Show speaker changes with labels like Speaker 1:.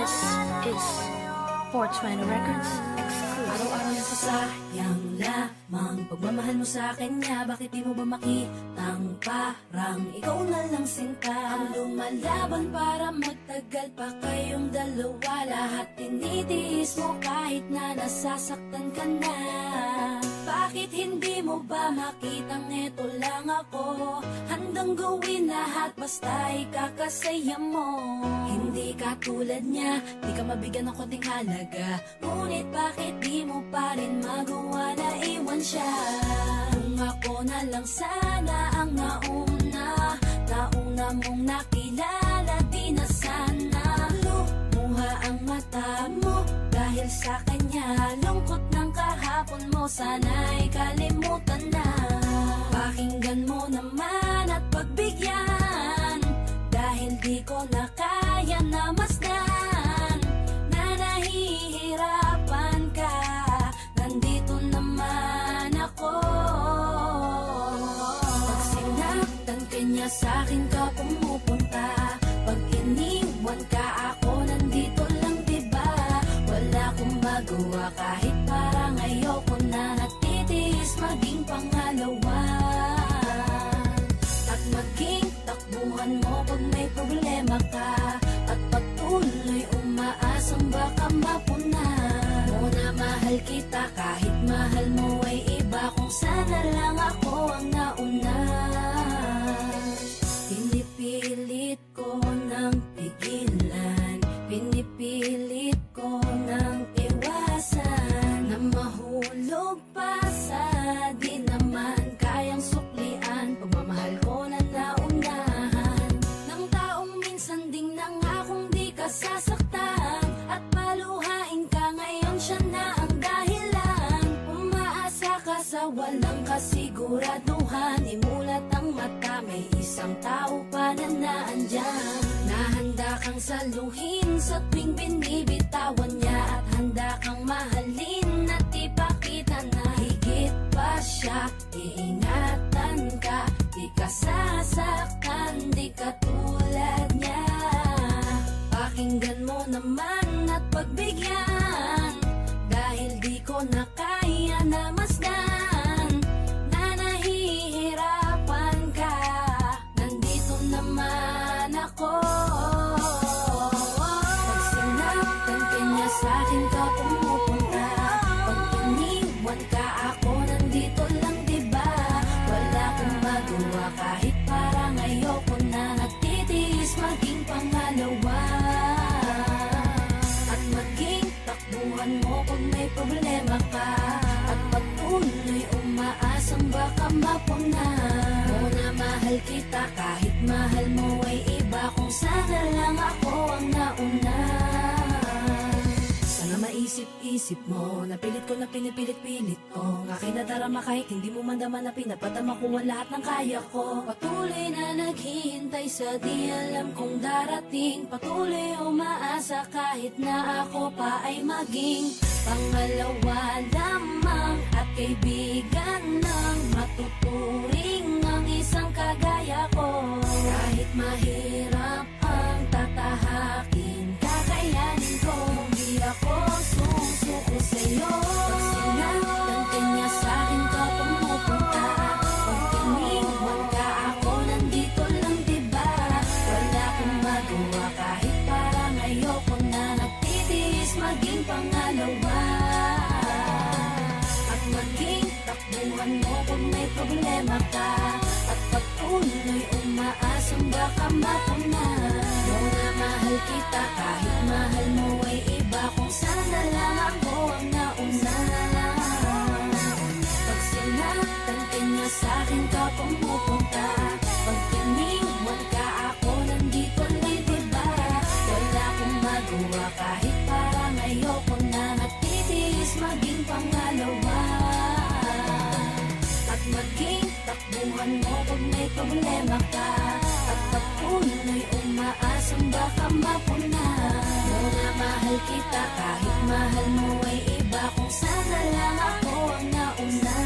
Speaker 1: This is 420 Records exclusive.
Speaker 2: Araw-araw na sayang lamang pagmamahal mo sa akin nga. Bakit di mo ba makitang parang ikaw na lang sinta ang lumalaban para magtagal pa kayong dalawa. Lahat tinitiis mo kahit na nasasaktan ka na. Bakit hindi mo ba makitang eto lang ako? Handang gawin lahat basta ikakasaya mo. Hindi ka tulad niya, di ka mabigyan ng konting halaga. Ngunit bakit di mo pa rin magawa na iwan siya? Kung ako na lang sana ang nauna mong nakilala, di na sana lumuha ang mata mo dahil sa kanya. Lungkot ng kahapon mo, sana'y kalimutan na. Pakinggan mo naman at pagbigyan, dahil di ko na kaya na masdan na nahihirapan ka. Nandito naman ako. Pag sinaktan ka niya, sa'kin ka pumupunta. Pag iniwan ka, ako nandito lang, diba? Wala akong magawa kahit parang ayoko na. Natitiis maging pangalawa at maging takbuhan mo pag may problema ka. At patuloy umaasang baka mapuna mo na mahal kita kahit mahal mo ay iba. Kung sana lang ako ang nauna. Pinipilit ko ng pigilan, pinipilit ko ng iwasan, na mahulog pa sa di naman kayang suklian. Pagmamahal ko na naunahan ng taong minsan ding nangakong di ka sasaktan. At paluhain ka ngayon, siya na ang dahilan. Umaasa ka sa walang kasiguraduhan. Imulat ang mata, may isang tao pa na naandyan. Nahanda kang saluhin sa tuwing binibitawan niya. At handa kang mahalin at ipakita na higit pa siya. Iingatan ka, di ka sasaktan, di ka tulad niya. Pakinggan mo naman at pagbigyan, dahil di ko na kaya na masdan na nahihirapan ka. Nandito naman ako. Pag sinaktan ka niya, sa'kin ka pumupunta. Pag iniwan ka, ako nandito lang, diba? Wala akong magawa kahit parang ayoko na. Natitiis maging pangalawa at maging takbuhan mo pag may problema ka. At patuloy umaasang baka mapuna mo na mahal kita kahit mahal mo ay iba. Kung sana lang ako ang nauna. Sana maisip-isip mo, napilit ko na pinipilit-pilit ko. Ang aking nadarama kahit hindi mo mandaman na pinapatama ko ang lahat ng kaya ko. Patuloy na naghihintay sa di alam kung darating. Patuloy umaasa kahit na ako pa ay maging pangalawa lamang. At kaibigan ng matuturing ang isang kagaya ko. Kahit mahirap ang tatahakin, kakayanin ko. Hindi ako susuko sa'yo. Pag sinaktan ka niya, sa'kin ka pumupunta. Pag iniwan ka, ako nandito lang, diba? Wala akong magawa kahit parang ayoko na. Natitiis maging pangalawa at maging takbuhan mo kung may problema ka. At patuloy umaasang baka mapuna mo na mahal kita kahit mahal mo ay iba. Kung sana lang ako ang nauna. Pag sinaktan ka niya, sa'kin ka pumupunta. Pag iniwan ka, ako nandito lang, diba? Wala akong magawa kahit parang ayoko na. Natitiis maging pangalawa at maging takbuhan mo pag may problema ka. At patuloy umaasang baka mapuna mo na mahal kita kahit mahal mo ay iba. Kung sana lang ako ang nauna.